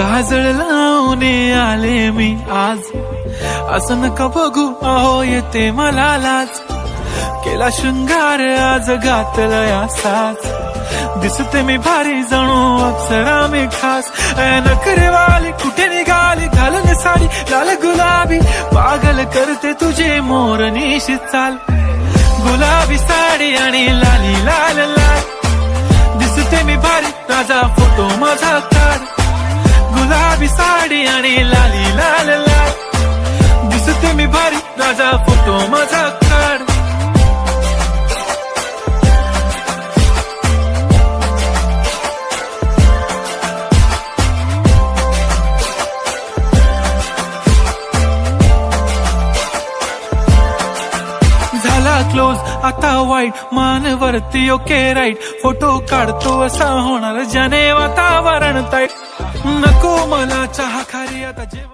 काजळ लावून आले मी आज, असं नका बघू अहो येते मला लाज. केला शृंगार आज घातला असाच, दिसते मी भारी जणू अप्सरा मी खास. नखरेवाली कुठे निघाली घालून साडी लाल गुलाबी, पागल करते तुझे मोरनीशी चाल. गुलाबी साडी आणि लाली लाल लाल, दिसते मी भारी राजा फोटो माझा काढ. गुलाबी साडी आणि लाली लाल लाल, दिसते मी भारी राजा फोटो माझा काढ. झाला क्लोज आता वाईट, मान वरती ओके राईट. फोटो काढतो असा होणार ज्याने वातावरण ताईट. नको मला चहा खारी आता जेवण.